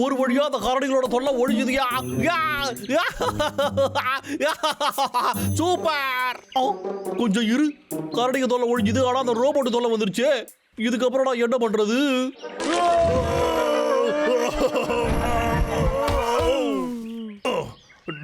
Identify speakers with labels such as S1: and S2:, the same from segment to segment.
S1: ஒரு வழியா அந்த கரடிகளோட தொல்லை ஒழிஞ்சுதுயா. சூப்பர். கொஞ்சம் இரு, கரடிக தொல்லை ஒழிஞ்சுது. ஆனா அந்த ரோபோட் தொல்லை வந்துருச்சு. இதுக்கப்புறம் நான் என்ன பண்றது?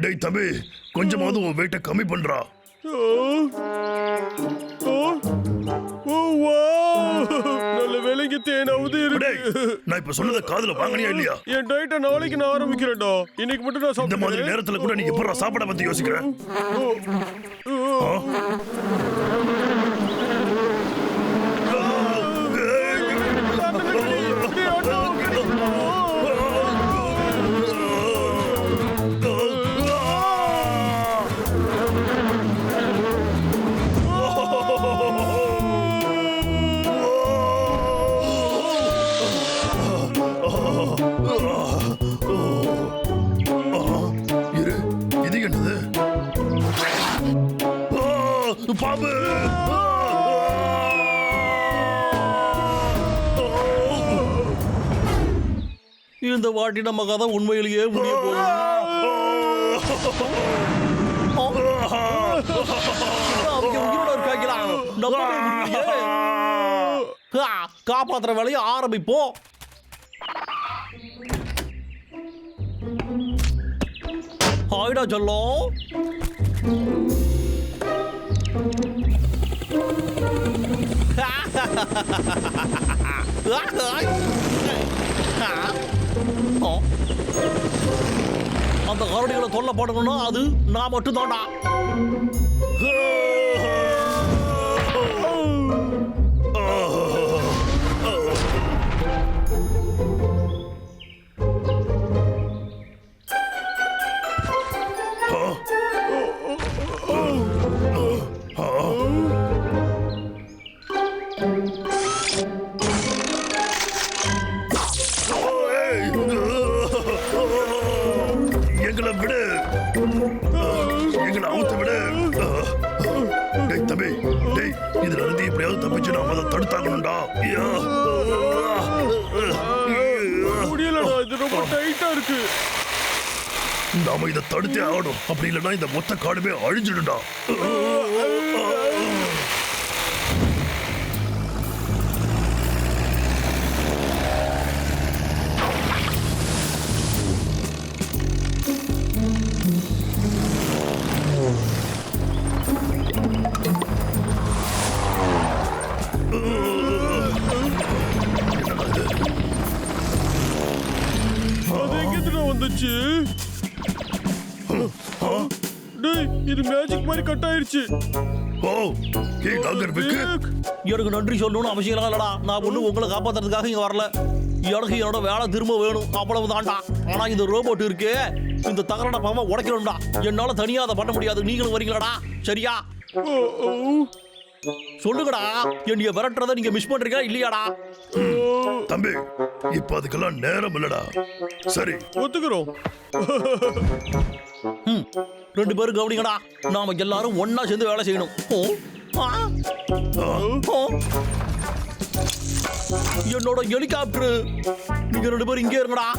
S2: டேய் தம்பி, கொஞ்சமாவது உன் வெயிட்ட கம்மி பண்றா.
S3: நல்ல வேலைக்கு தேனாவது இருக்கு.
S2: நான் இப்ப சொன்னத காதுல வாங்கனியா இல்லையா?
S3: என் டயட்டை நாளைக்கு நான் ஆரம்பிக்கிறேன்டா. இன்னைக்கு மட்டும் நான்
S2: இந்த மாதிரி நேரத்துல கூட நீ எப்பறா சாப்பாட பத்தி யோசிக்கிற? பாம்பு!
S1: இந்த வாட்டி நம்ம கதை உண்மையிலேயே முடிய போகுது. காப்பாத்துற வேலையை ஆரம்பிப்போம். ஹாய்டா செல்லம். அந்த கரடிகளை தொல்லை போடணும்னா அது நான் மட்டும் தான்டா.
S2: எங்களை விடு, எங்களை அவுத்து விடு. டேய் தம்பி, டேய் இதுல இருந்து எப்படியாவது தப்பிச்சு நாம அதை தடுத்தாகணும்டா.
S3: முடியலடா, இது ரொம்ப டைட்டா இருக்கு.
S2: நாம இதை தடுத்தே ஆகணும். அப்படி இல்லைன்னா இந்த மொத்த காடுமே அழிஞ்சிடும்டா.
S3: வந்துச்சு. டேய், இது மேஜிக் மாதிரி கட் ஆயிருச்சு.
S2: ஓ, ஏய் டாக்டர் விக்கு,
S1: எனக்கு நன்றி சொல்லணும்னு அவசியம் இல்லடா. நான் ஒண்ணு உங்களை காப்பாத்துறதுக்காக இங்க வரல. எனக்கு என்னோட வேலை திரும்ப வேணும், அவ்வளவு தான்டா. ஆனா இந்த ரோபோட் இருக்கே, இந்த தகரட பாவ உடைக்கணும்டா. என்னால தனியா அதை பண்ண முடியாது. நீங்களும் வரீங்களாடா? சரியா? சொல்லுங்கடா, என்னைய விரட்டுறத நீங்க மிஸ் பண்றீங்களா இல்லையாடா?
S2: தம்பி, இப்ப அதுக்கெல்லாம் நேரம் இல்லடா. சரி,
S3: ஒத்துக்கிறோம்.
S1: ரெண்டு பேரும் கவனிங்கடா. நாம எல்லாரும் ஒன்னா சேர்ந்து வேலை செய்யணும். என்னோட ஹெலிகாப்டர், நீங்க ரெண்டு பேரும் இங்கே இருங்கடா.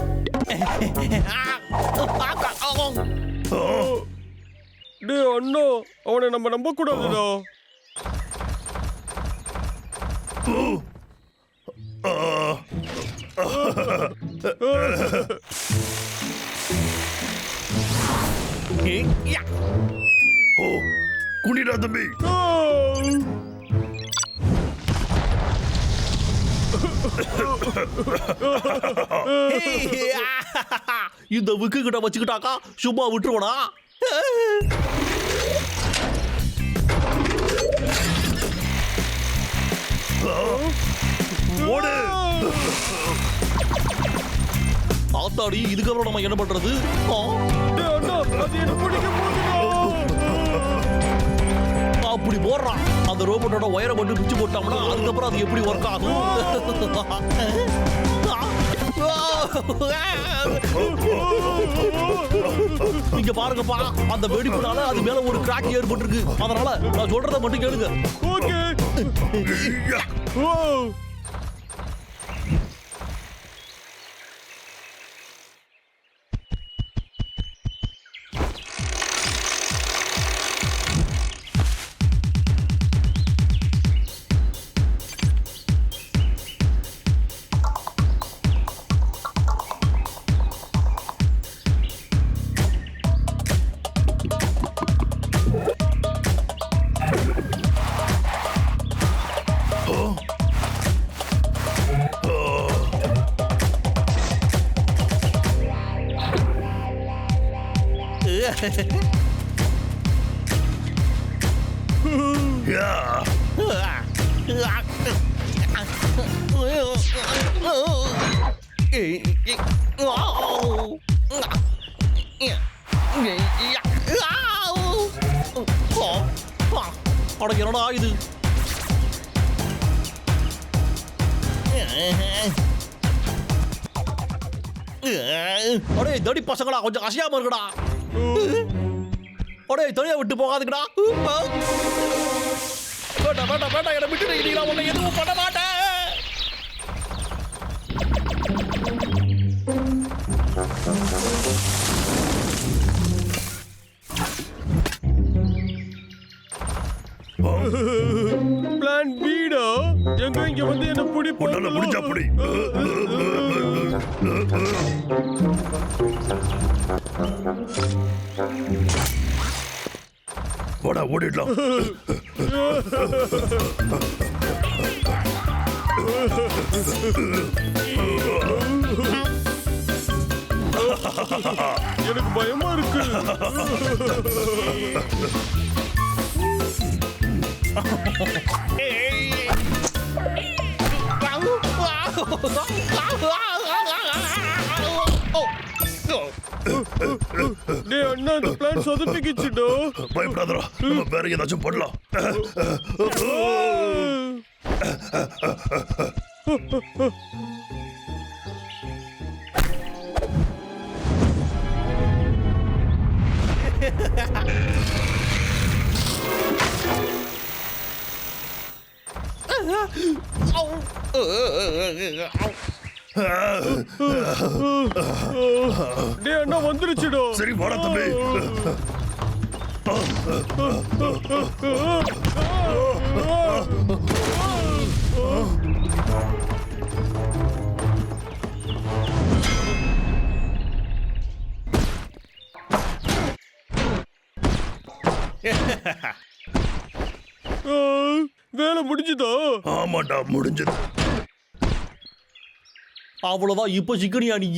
S3: டேய் அண்ணா, அவனை நம்ம நம்ப கூடாதுடா.
S2: ஓ, குனிடா தம்பி.
S1: இந்த விக்கு கிட்ட வச்சுக்கிட்டாக்கா சும்மா விட்டுருவனா?
S2: ஓடு.
S1: ஆத்தாடி, இதுக்கப்புறம் நம்ம என்ன பண்றது? அப்படி போடுறான். அந்த ரோபோட்டோட ஒயரை மட்டும் பிச்சு போட்டோம்னா அதுக்கப்புறம் அது எப்படி ஒர்க் ஆகும்? இங்க பாருங்கப்பா, அந்த வெடிப்புனால அது மேல ஒரு கிராக் ஏற்பட்டிருக்கு. அதனால நான் சொல்றத மட்டும் கேளுங்க.
S3: ஓகே.
S2: ஐயா.
S3: ஓ
S2: யா.
S1: அட என்னடா இது? அடே தடி பசங்களா, கொஞ்சம் அசையாம இருக்குடா. அடே தனியா விட்டு போகாதுங்கடா. வேண்டாம் வேண்டாம் வேண்டாம், என்னை விட்டுட்டு உன்னை எதுவும் பண்ண மாட்டேன்.
S3: பிளான் பீடா எங்க இங்க வந்து என்ன புடி
S2: உன்னால முடிஞ்சா புடி. வாடா ஓடிடலாம்.
S3: எனக்கு பயமா இருக்கு. டேய் அண்ணா, இந்த பிளான் சொதப்பிக்கிச்சுடா.
S2: பயப்படாதடா, நம்ம வேற ஏதாச்சும் பண்ணலாம்.
S3: டேய் அண்ணா வந்துருச்சுடா.
S2: சரி வாடா தம்பி.
S3: வேலை முடிஞ்சுதா?
S2: ஆமாண்டா முடிஞ்சது.
S1: அவ்வளவுதான், இப்ப சிக்கனியா நீ?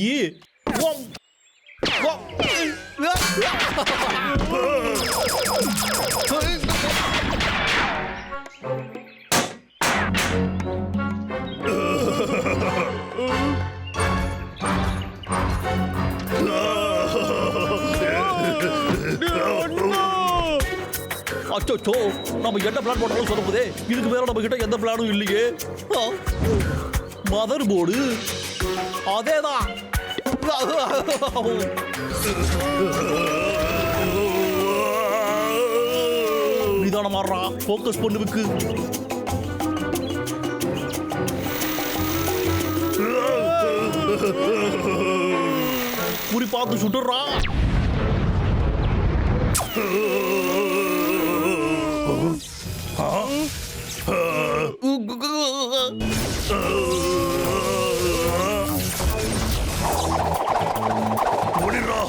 S1: அச்சோ, நம்ம என்ன பிளான் போட்டாலும் சொதப்புதே. இதுக்கு மேல நம்ம கிட்ட எந்த பிளானும் இல்லையே. மதர் போர்டு அதேதான். நிதானமாறா, ஃபோக்கஸ் பண்ணுவுக்கு. குறி பார்த்து சுட்டுறா.
S2: ஓடிடுறா.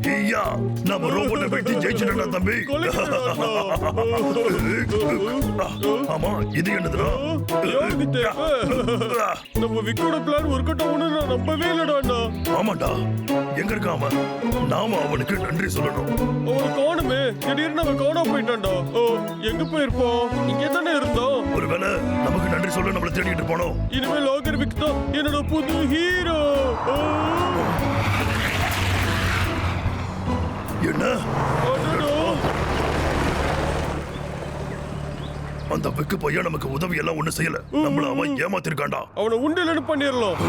S2: ஐயா, நம்ம ரோபோட்டை வெட்டி ஜெயிச்சிட்டா தம்பி. ஆமா, இது என்னதுடா?
S3: யாருக்கு தேவை? நம்ம விக்கோட பிளான் ஒர்க் அவுட் ஆகும்னு நான் நம்பவே இல்லடா.
S2: ஆமாண்டா, எங்க இருக்காம நாம அவனுக்கு நன்றி சொல்லணும்.
S3: அவனை காணுமே, திடீர்னு அவன் காணாம போயிட்டான்டா. எங்க போயிருப்போம்? இங்கே தானே இருந்தோம்.
S2: ஒருவேளை நமக்கு நன்றி சொல்ல நம்மள தேடிட்டு போனோம்.
S3: இனிமேல் லாகர் விக் தான் என்னோட புது ஹீரோ.
S2: என்ன?
S3: அடடா.
S2: அந்த வெக்கு பையன் நமக்கு உதவி எல்லாம் ஒண்ணு செய்யல. நம்மள அவன் ஏமாத்திருக்கான்டா.
S3: அவனை உண்டிலன்னு பண்ணிடலாம்.